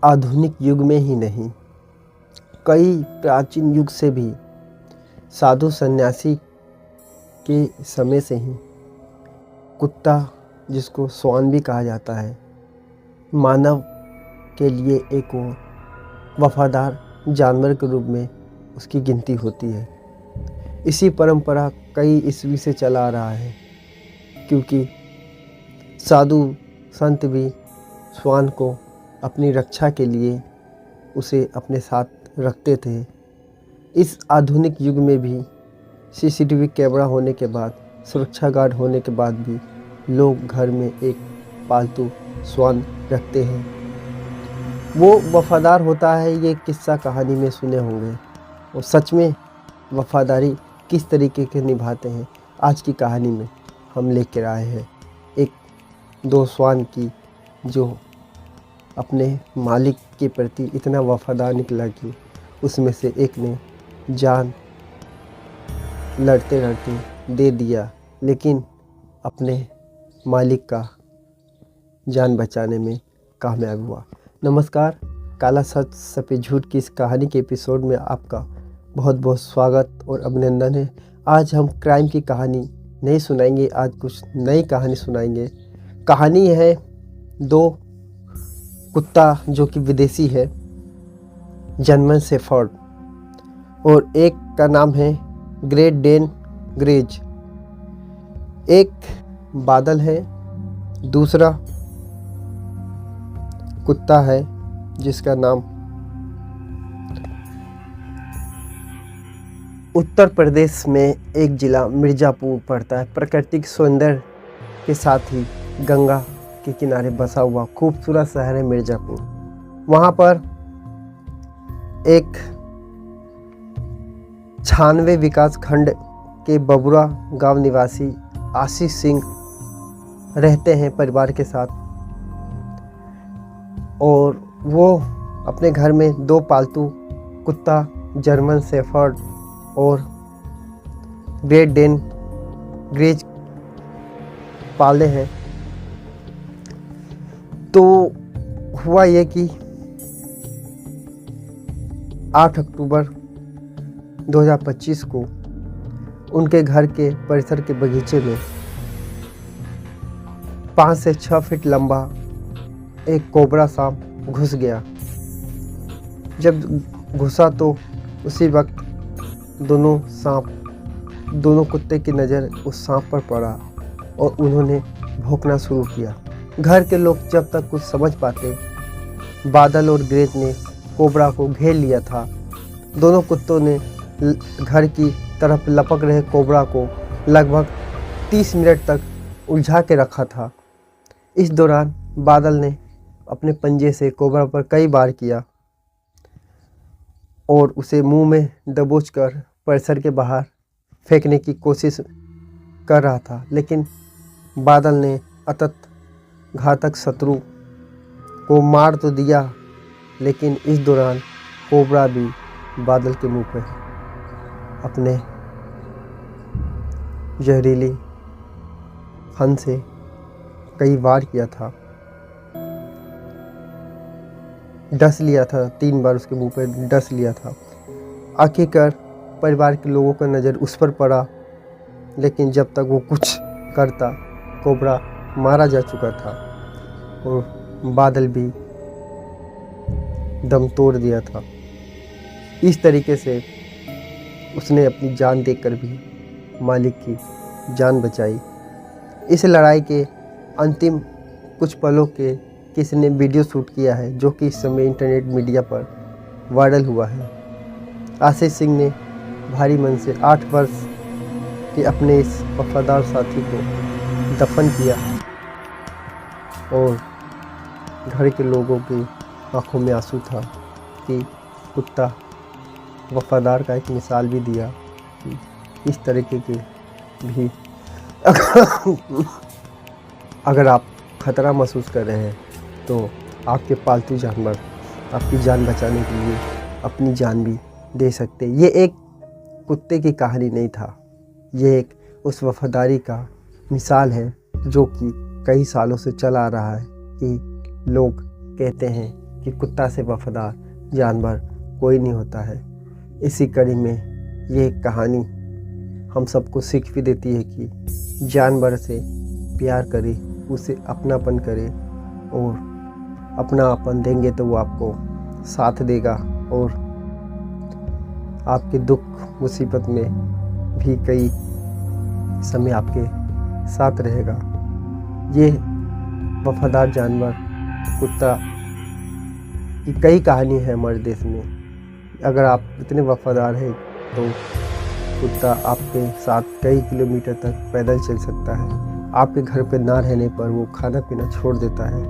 आधुनिक युग में ही नहीं, कई प्राचीन युग से भी साधु सन्यासी के समय से ही कुत्ता, जिसको स्वान भी कहा जाता है, मानव के लिए एक वफादार जानवर के रूप में उसकी गिनती होती है। इसी परंपरा कई ईस्वी से चला आ रहा है, क्योंकि साधु संत भी श्वान को अपनी रक्षा के लिए उसे अपने साथ रखते थे। इस आधुनिक युग में भी सीसीटीवी कैमरा होने के बाद, सुरक्षा गार्ड होने के बाद भी लोग घर में एक पालतू श्वान रखते हैं। वो वफादार होता है, ये किस्सा कहानी में सुने होंगे, और सच में वफादारी किस तरीके के निभाते हैं आज की कहानी में हम लेकर आए हैं। एक दो श्वान की जो अपने मालिक के प्रति इतना वफादार निकला कि उसमें से एक ने जान लड़ते लड़ते दे दिया, लेकिन अपने मालिक का जान बचाने में कामयाब हुआ। नमस्कार, काला सच सफ़ेद झूठ की इस कहानी के एपिसोड में आपका बहुत बहुत स्वागत और अभिनंदन है। आज हम क्राइम की कहानी नहीं सुनाएंगे, आज कुछ नई कहानी सुनाएंगे। कहानी है दो कुत्ता जो कि विदेशी है, जर्मन शेफर्ड, और एक का नाम है ग्रेट डेन ग्रेज। एक बादल है, दूसरा कुत्ता है जिसका नाम उत्तर प्रदेश में एक ज़िला मिर्ज़ापुर पड़ता है। प्राकृतिक सौंदर्य के साथ ही गंगा के किनारे बसा हुआ खूबसूरत शहर है मिर्ज़ापुर। वहाँ पर एक 96 विकास खंड के बबुरा गांव निवासी आशीष सिंह रहते हैं परिवार के साथ, और वो अपने घर में दो पालतू कुत्ता, जर्मन शेफर्ड और ग्रेट डेन ग्रेज पाले हैं। तो हुआ ये कि 8 अक्टूबर 2025 को उनके घर के परिसर के बगीचे में 5 से 6 फीट लंबा एक कोबरा सांप घुस गया। जब घुसा तो उसी वक्त दोनों कुत्ते की नज़र उस सांप पर पड़ा और उन्होंने भौंकना शुरू किया। घर के लोग जब तक कुछ समझ पाते, बादल और ग्रेज ने कोबरा को घेर लिया था। दोनों कुत्तों ने घर की तरफ लपक रहे कोबरा को लगभग 30 मिनट तक उलझा के रखा था। इस दौरान बादल ने अपने पंजे से कोबरा पर कई बार किया और उसे मुंह में दबोचकर परिसर के बाहर फेंकने की कोशिश कर रहा था, लेकिन बादल ने अतत घातक शत्रु को मार तो दिया, लेकिन इस दौरान कोबरा भी बादल के मुंह पर अपने जहरीली फन से कई वार किया था, डस लिया था। 3 बार उसके मुंह पर डस लिया था। आखिरकार परिवार के लोगों का नज़र उस पर पड़ा, लेकिन जब तक वो कुछ करता, कोबरा मारा जा चुका था और बादल भी दम तोड़ दिया था। इस तरीके से उसने अपनी जान देकर भी मालिक की जान बचाई। इस लड़ाई के अंतिम कुछ पलों के किसी ने वीडियो शूट किया है, जो कि इस समय इंटरनेट मीडिया पर वायरल हुआ है। आशीष सिंह ने भारी मन से 8 वर्ष के अपने इस वफादार साथी को दफन किया और घर के लोगों की आंखों में आंसू था कि कुत्ता वफादार का एक मिसाल भी दिया कि इस तरीके के भी अगर आप ख़तरा महसूस कर रहे हैं तो आपके पालतू जानवर आपकी जान बचाने के लिए अपनी जान भी दे सकते। ये एक कुत्ते की कहानी नहीं था, ये एक उस वफादारी का मिसाल है जो कि कई सालों से चला आ रहा है कि लोग कहते हैं कि कुत्ता से वफादार जानवर कोई नहीं होता है। इसी कड़ी में ये कहानी हम सबको सीख भी देती है कि जानवर से प्यार करें, उसे अपनापन करें, और अपनापन देंगे तो वो आपको साथ देगा और आपके दुख मुसीबत में भी कई समय आपके साथ रहेगा। ये वफादार जानवर कुत्ता की कई कहानी है हमारे देश में। अगर आप इतने वफादार हैं तो कुत्ता आपके साथ कई किलोमीटर तक पैदल चल सकता है। आपके घर पे ना रहने पर वो खाना पीना छोड़ देता है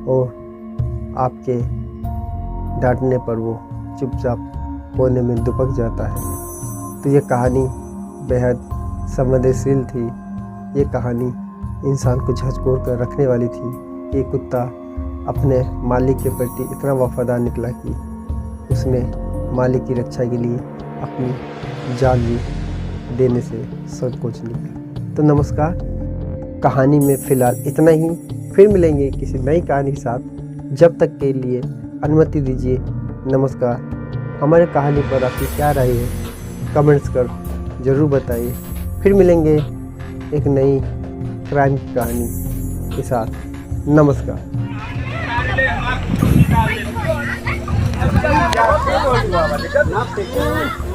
और आपके डांटने पर वो चुपचाप कोने में दुबक जाता है। तो ये कहानी बेहद संवेदनशील थी। ये कहानी इंसान को झकझोर कर रखने वाली थी। ये कुत्ता अपने मालिक के प्रति इतना वफादार निकला कि उसने मालिक की रक्षा के लिए अपनी जान भी देने से संकोच नहीं किया। तो नमस्कार, कहानी में फ़िलहाल इतना ही। फिर मिलेंगे किसी नई कहानी के साथ। जब तक के लिए अनुमति दीजिए। नमस्कार। हमारे कहानी पर आपकी क्या राय है कमेंट्स कर ज़रूर बताइए। फिर मिलेंगे एक नई क्राइम की कहानी के साथ। नमस्कार। क्या